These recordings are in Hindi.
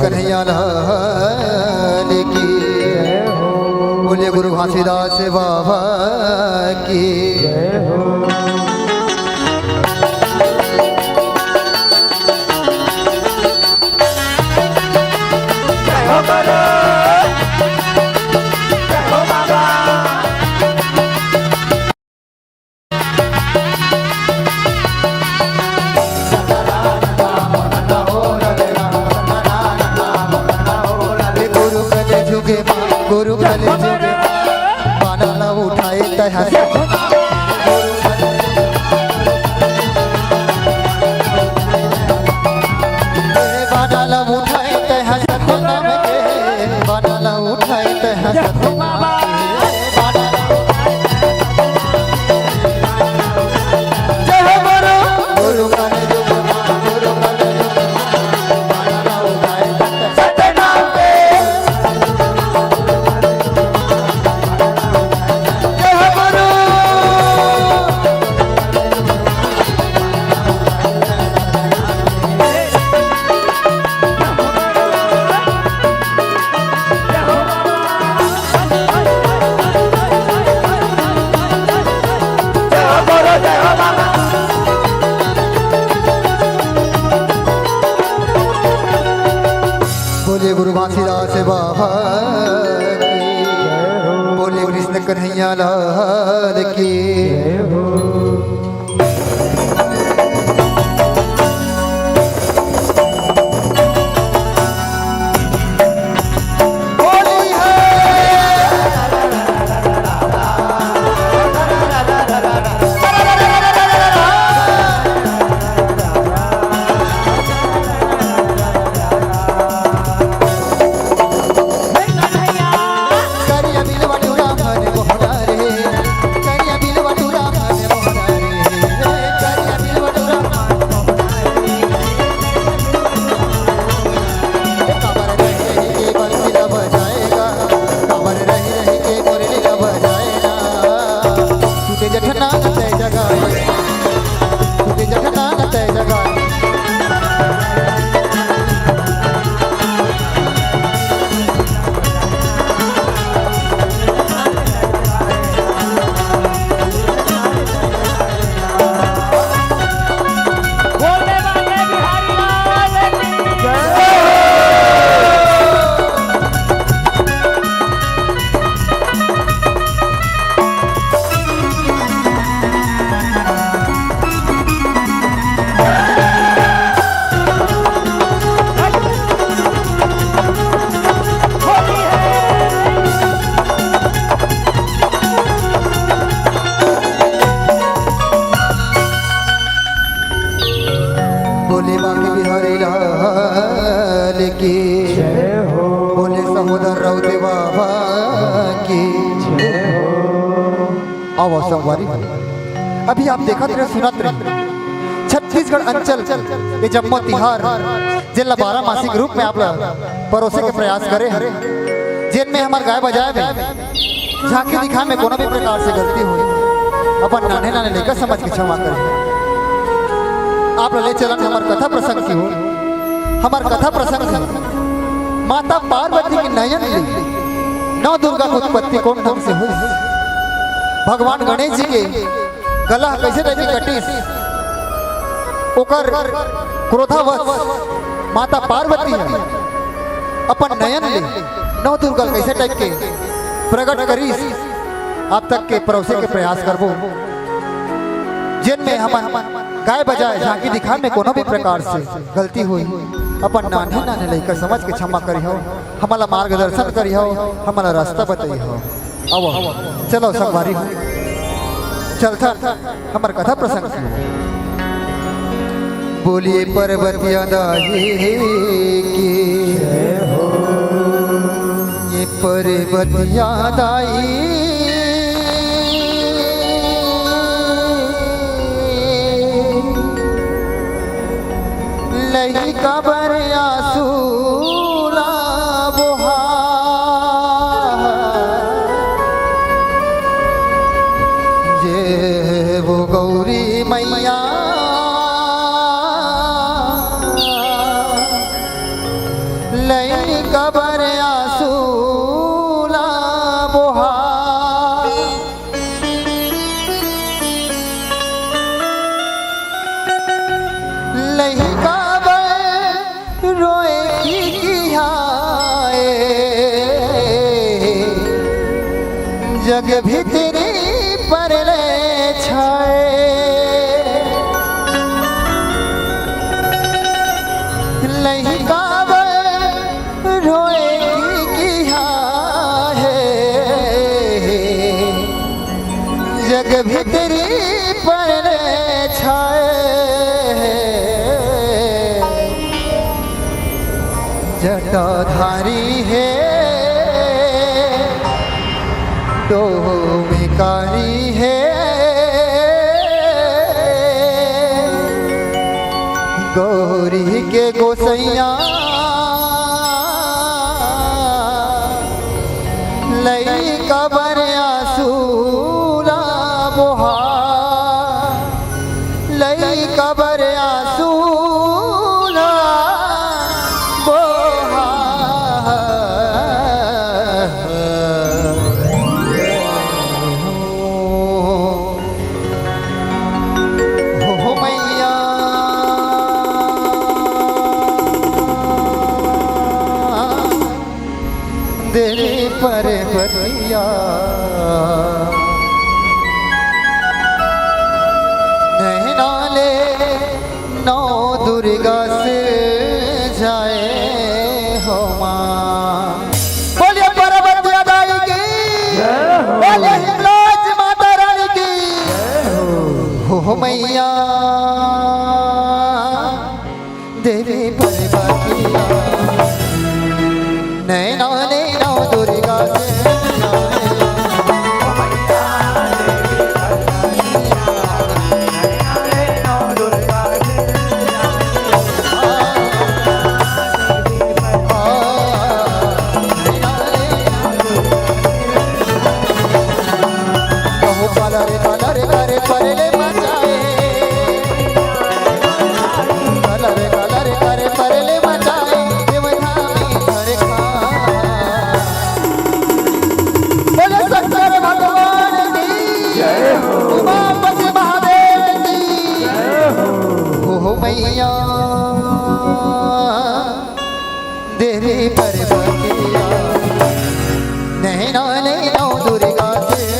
कन्हैया लाल की, बोले गुरु घासीदास बाबा की। गुरु कल जुगे बाना न उठाए तह बाना न उठाए तह सतना में बाना न उठाए तह सतना गुरु कल जुगे गुरु कल जुगे बाना न उठाए सतना गुरु घासीदास बाबा की, बोले कृष्ण कन्हैया लाल की। बोले बांके बिहारी लाल की, बोले सहोदर राउते बाबा की। आओ संगवारी, अभी आप देखा थे सुनत रहे छत्तीसगढ़ अंचल ये जम्मू तिहार जिला 12 मासिक रूप में आप परोसे के प्रयास करे हरे, जिनमें हमारे गाय बजाए झांकी दिखा में कोनो भी प्रकार से गलती हुई अपन नाने नाने लेकर समझ के क्षमा करें। आप ले चलन हमार कथा प्रसंग की हो, हमार कथा प्रसंग है माता पार्वती की नयन ली नौ दुर्गा की उत्पत्ति कौन ढंग से हुई। भगवान गणेश जी के गला कैसे रही कटिस ओकर क्रोधावश माता पार्वती है अपन नयन ली नौ दुर्गा कैसे टाइप के प्रकट करीस आप तक के परोसे के प्रयास करबो, जिनमें हम गाय बजाए झांकी दिखा में कोनो भी प्रकार से गलती हुई अपन नाने नाने लेकर समझ के क्षमा करी हो, हमारा मार्गदर्शन करी हो, हमारा रास्ता बताई हो। आओ चलो संगवारी चलता हमार कथा प्रसंग की। बोलिए पर्वतिया दाई की, ये पर्वतिया दाई लही कबर आसूला बुहा, ये वो गौरी मैया जग भीतरी परले छाए लही कावर रोएगी किया है जग भीतरी परले छाए जटाधारी है तो भिखारी है गौरी के गोसैया लई कबर आसूला बोहा लई कबर आसूला बोहा हो मैया तेरे पर बतिया नैनाले नौ दुर्गा से जाए हो माँ बोलिए पार्वती दाई की बोलिए हिंगलाज माता रानी की हो मैया तेरे पर बतिया नैनाले नौ दुर्गा से मैया देवी पर बतिया नैनाले नौ दुर्गा से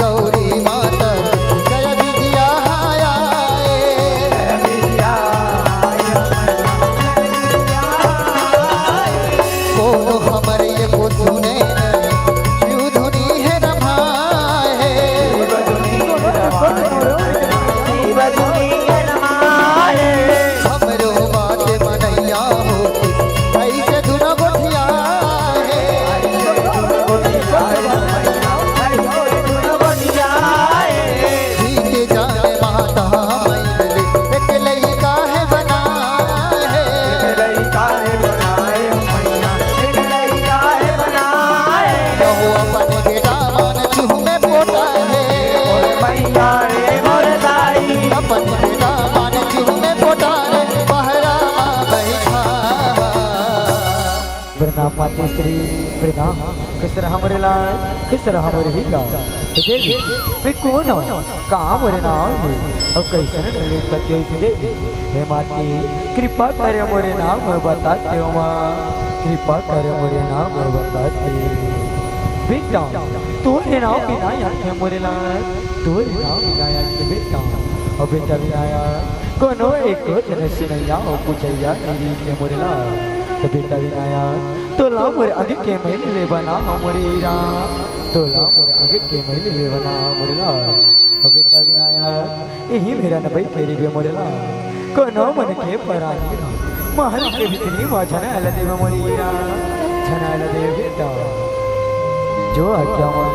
गौरी माता जय विद्या कोनो हमारे ये को सुने क्यों धुनी है रमाए हमरो बात मनैया हो ऐसे धुना गोठिया है माते श्री वृद्धा किसर हमरे लाल किसर हमरे ही गाँव देवी वे कौन हो कहाँ मोरे नाम है और कैसे डले सत्य देवी हे माते कृपा करे मोरे नाम बताते हो माँ कृपा करे मोरे नाम बताते बेटा तोरे नाम विनायक है मोरे लाल तोरे नाम विनायक है बेटा और बेटा विनायक कोनो एक जनस्य नैया और पूछैया मेरी के मोरे लाल तो बेटा विनायक तोला मोरे आगे के महीने ले बना मोरे राम तोला मोरे आगे के महीने ले बना मोरे लाल और बेटा विनायक यही मेरा न भाई तेरी भी मोरे लाल कोनो मन के परानी राम महल के भीतरी माँ छना अल देव मोरे राम छना अल देव बेटा जो आज्ञा माँ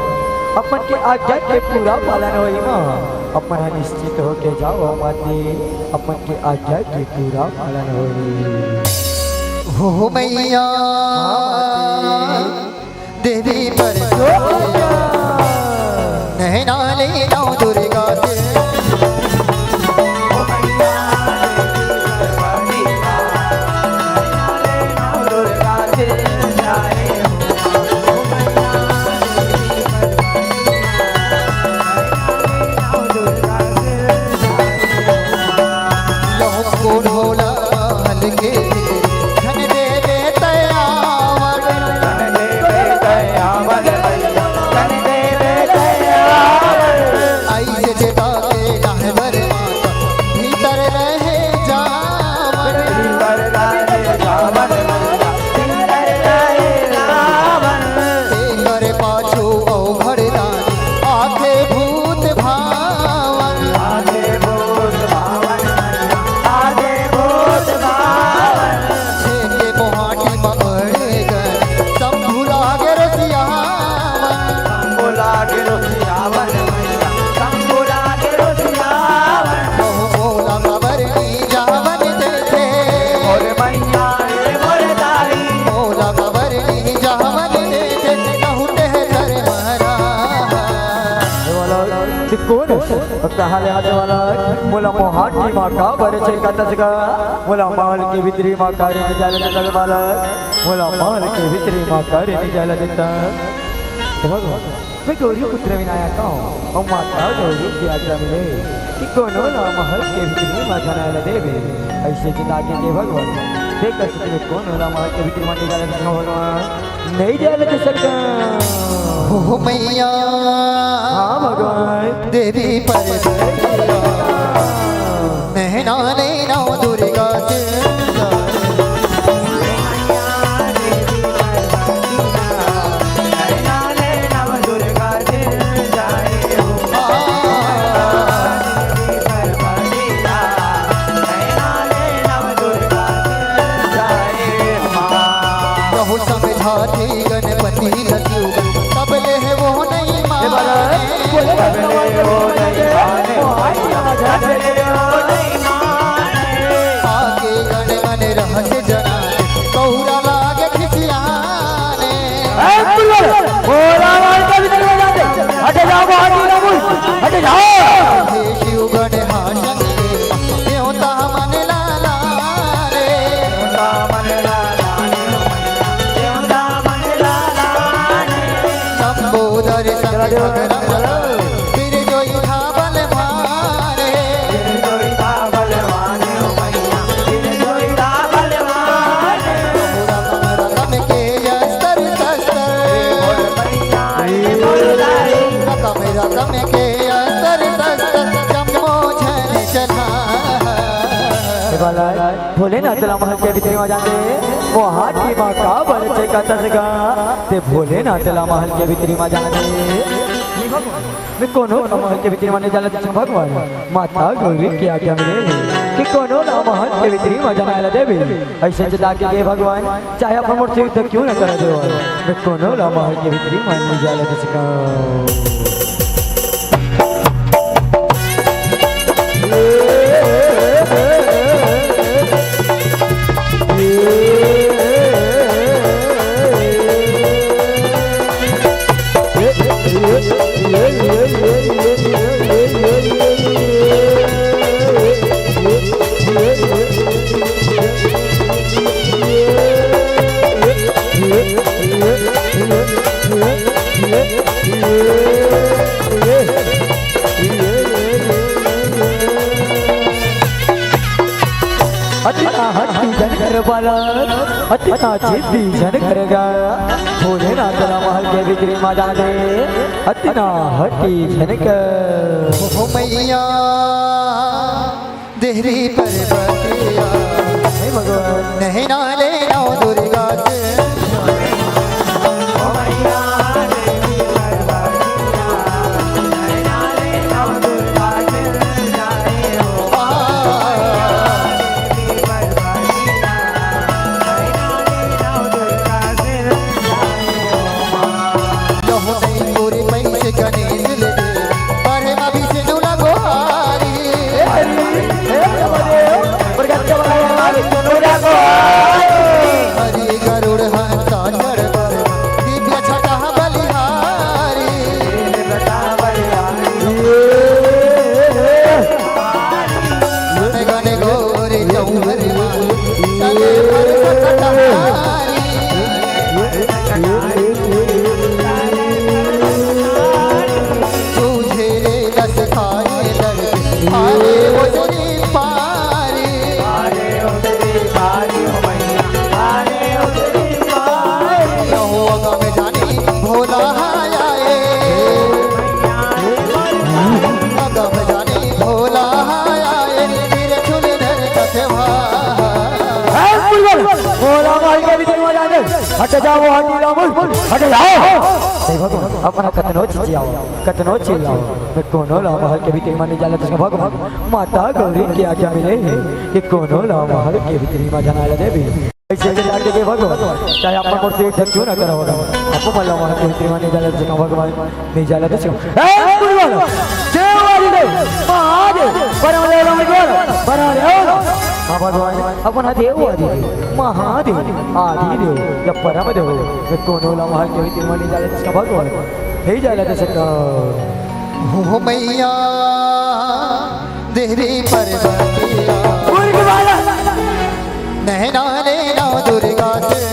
अपन के आज्ञा के पूरा पालन होई माँ अपन निश्चित हो के जाओ माते अपन के आज्ञा के पूरा पालन होई हो मैया देवी पर नैनाले नौ दुर्गा से दुर्गा से कोण कहाले हाते वाला मुला मोहाटी मा का बरचे कातच गा मुला महल के भीतरी मा कार्य निजाला देता वाला मुला महल के भीतरी मा कार्य निजाला देता भगवान मैं गौरी पुत्र विनायक हूँ और माता गौरी की आज्ञा मिले कि कोनो ना महल के भीतरी मा जाना देवे ऐसे जिला के भगवान देख सकते में कोनो ना महल के भीतरी मा निजाला देता भगवान नहीं जाने दे सकता हो मैया हाँ भगवान देवी परवरिया नैना नैना दुर्गा समझाती गणपति लड्डू तबले है वो नहीं माने आगे गण मन रहस्य जनाने कौरा लागे खिसियाने हे शिव गण हाशन देवता मन लाला रे संबोधर संग फिर जोई था बलवाने रकम के अस्तर शस्त्र रकम के अस्तर शस्त्र जम्मो झन चला भोलेनाथ महल के भीतर में जाते वो हाथी माँ का बरचे का तसगा ते भोलेनाथ महल के भीतर में जाते मैं कोनो महल के भीतर में जाना तो भगवान माता गौरी की आज्ञा मिले कि कोनो महल के भीतर में जाना देवी ऐसे जदा के भगवान चाहे अपन मूर्ति युद्ध क्यों न कर दो मैं कोनो महल के भीतर में जाना तो अतना जिद्दी जन करेगा भोलेनाथ महल के भीतरी में जाने अतना हटी जन हो मैया देहरी परवरिया भगवान नैना लेना दुर्गा से गणेश ले पर अभी से नुला गोहारी हरि गरुड़ हंसा चढ़ पर दिव्य छटा बलिहारी गण गोरे चौहरी सगे पर सकटहारी हट जाओ हाथी रामुल हट जाओ भगवान अपना कतनो चिचियाओ कतनो चिल्लाओ मैं कोनो महल के भीतर में जाला तो भगवान माता गौरी की आज्ञा मिले कि कोनो महल के भीतर में जाना देवी ऐसे के जाके के भगवान चाहे अपन मूर्ति युद्ध क्यों ना करो आपको मल्ला महल के भीतर में जाला तो भगवान नहीं जाला तो ए भगवान जय वाली दे महादेव परमदेव भगवान बना रे भगवान अपना देव आदि महादेव आदि देव या परम देव मैं कोनो महल के भीतर में जाला तो भगवान नहीं जाला तो हो मैया देवी पार्वतिया नैना नैना दुर्गा से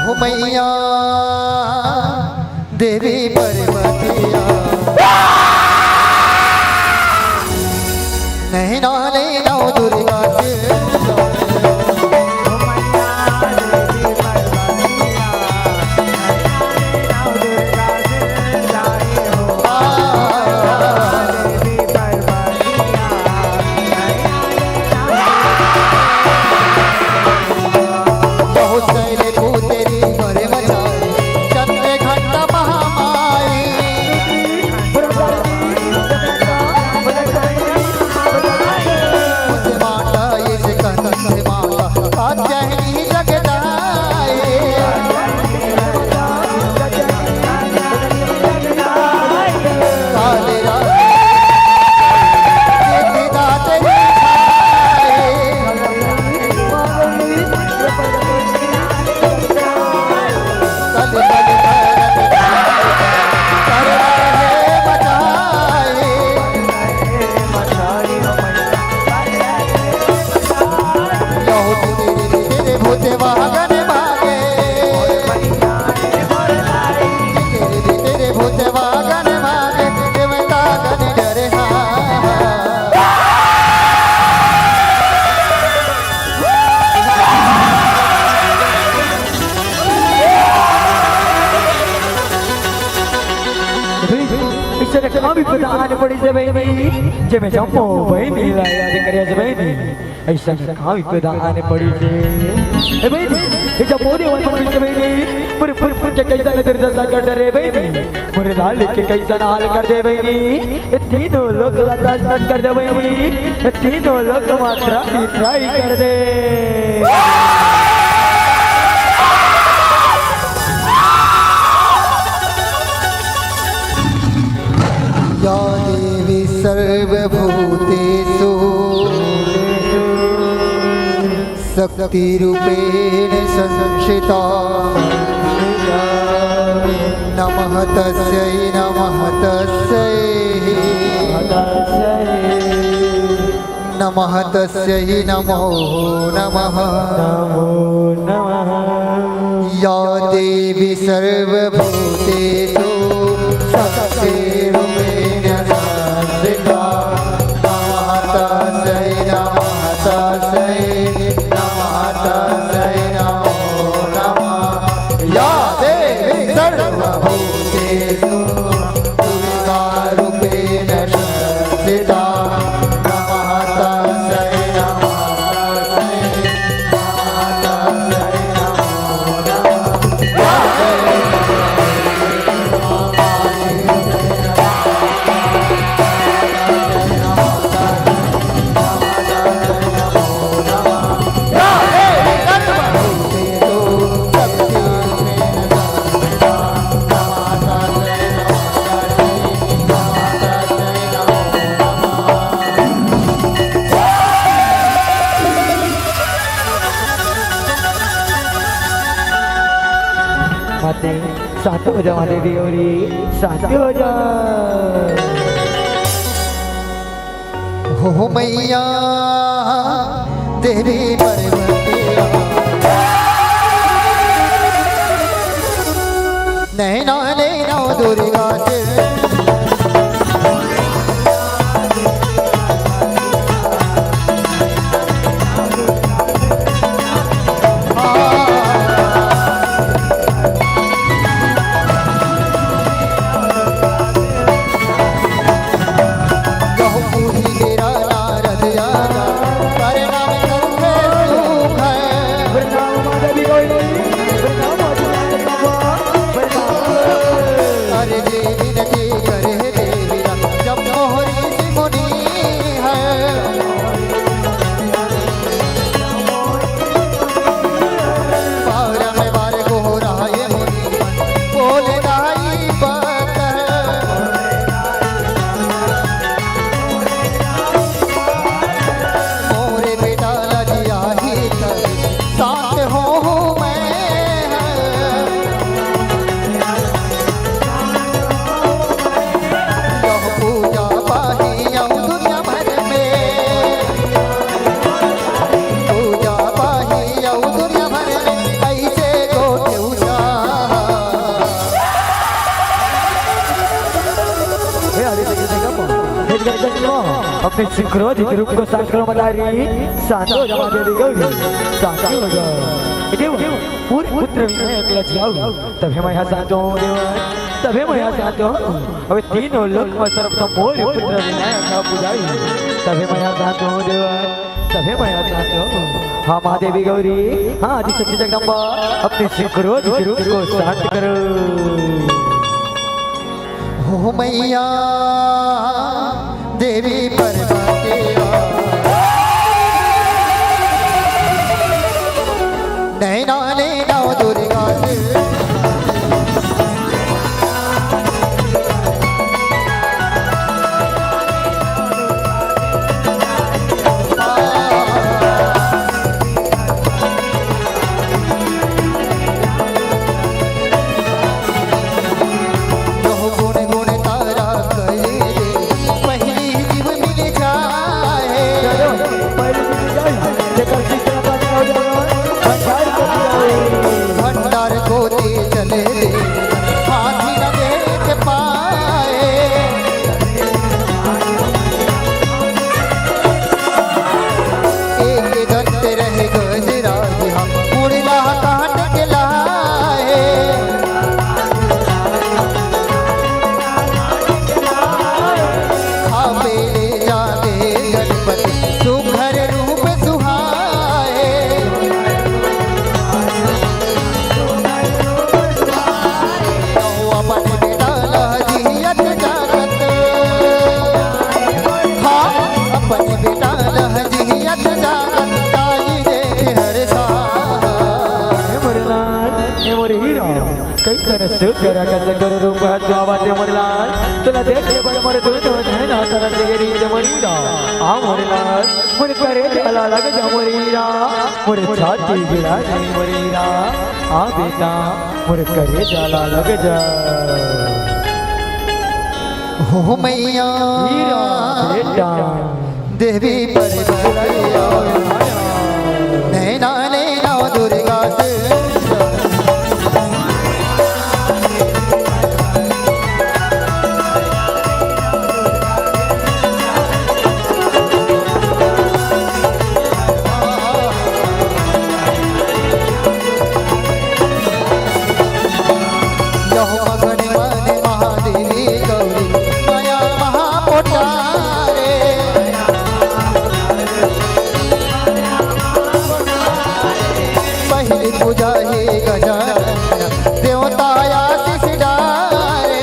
हो मैया देवी पार्वतिया नैना नैना दुर्गा से जब जम्मो बहनी याद करिया से बहनी ऐसा कहाँ विपदा आने पड़ी से ए बहनी ये जब मोदी वन पड़ी से बहनी पूरे पूरे पूरे के कैसा नजर दसा कर दे बहनी पूरे लाल के कैसा हाल कर दे बहनी ये तीनों लोग लगातार कर दे बहनी ये तीनों लोग मात्रा ट्राई कर दे या देवी सर्वभूतेषु शक्ति रूपेण संस्थिता नमः तस्यै नमः तस्यै नमः तस्यै नमो नमः नमो नमः या देवी सर्वभूतेषु शक्तिरूपेण संस्थिता नमः तस्यै नमः तस्यै नमः तस्यै नमो नमः या देवी सर्वभूतेषु दुर्गारूपेण संस्थिता शांत हो जा माता देवी गौरी, शांत हो जा। हो मैया देवी पर्वतिया नैना नैना दुर्गा से अपने सिंक्रोनिक रूप को शांत करो मदारी, शांत हो जा माता देवी गौरी, शांत हो जा। देव पूरे पुत्र विनायक लज्जाओ तभी मैं यहाँ शांत हूँ देव, तभी मैं यहाँ शांत हूँ। अब तीनों लोक में सर्वप्रथम मोर पुत्र विनायक का पुजारी, तभी मैं यहाँ शांत हूँ देव, तभी मैं यहाँ शांत हूँ। हाँ माता देवी गौरी, हाँ आदि शक्ति जगदम्बा, अपने सिंक्रोनिक रूप को शांत करो। हो मैया देवी पर्वतिया नैना नैना दुर्गा से गुण गुण तारा करे पहली जीव मिल जाए सुकर सुकर कसकर रूप हत्वावाते मोरलाल तुला देखले बड़ मर तू तो ना तारा तेरी जमरीरा आ मोरलाल मुर करे जाला लग जा मोरीरा मुर छाती गिरा नहीं मोरीरा आ बेटा मुर करे जाला लग जा हो मैया हीरा बेटा देवी परवरिया नैना नैना दुर्गा से पूजा ही गजानन देवता आशीष डारे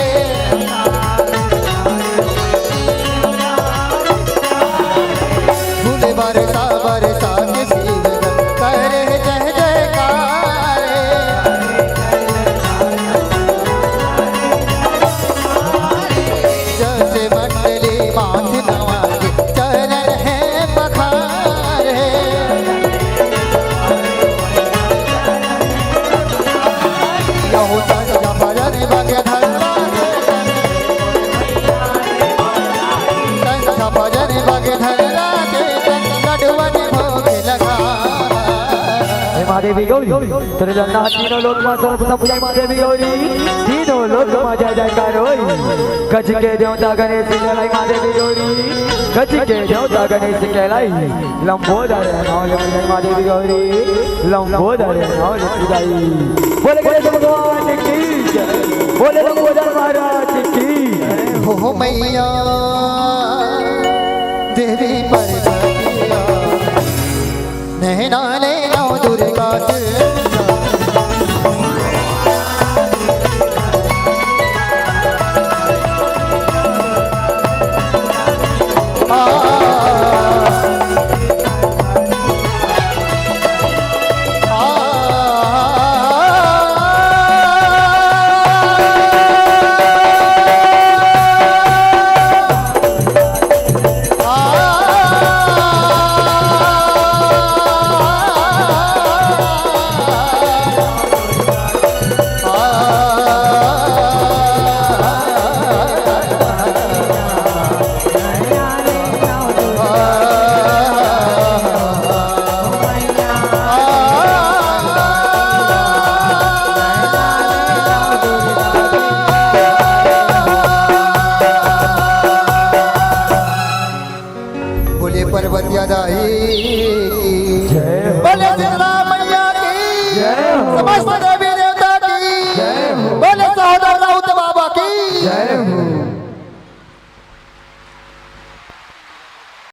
फूल बरसा बरसा के सीवन करे जय जयकार जैसे मंडली माथ नवा के चरण है बखारे देवी गौरी तेरे जन्ना तीनों लोग मां सर्वप्रथम पूजा मां देवी गौरी तीनों लोग मां जय जयकार होई गज के देवता गणेश कहलाई मां देवी गौरी गज के देवता गणेश कहलाई लंबोदर नाम जय मां देवी गौरी लंबोदर नाम पूजाई बोले गणेश भगवान की जय बोले लंबोदर महाराज की हो मैया देवी परवरिया नैना नैना दुर्गा से पर्वतिया दाई जय बोले शीतला मैया की जय समस्त देवी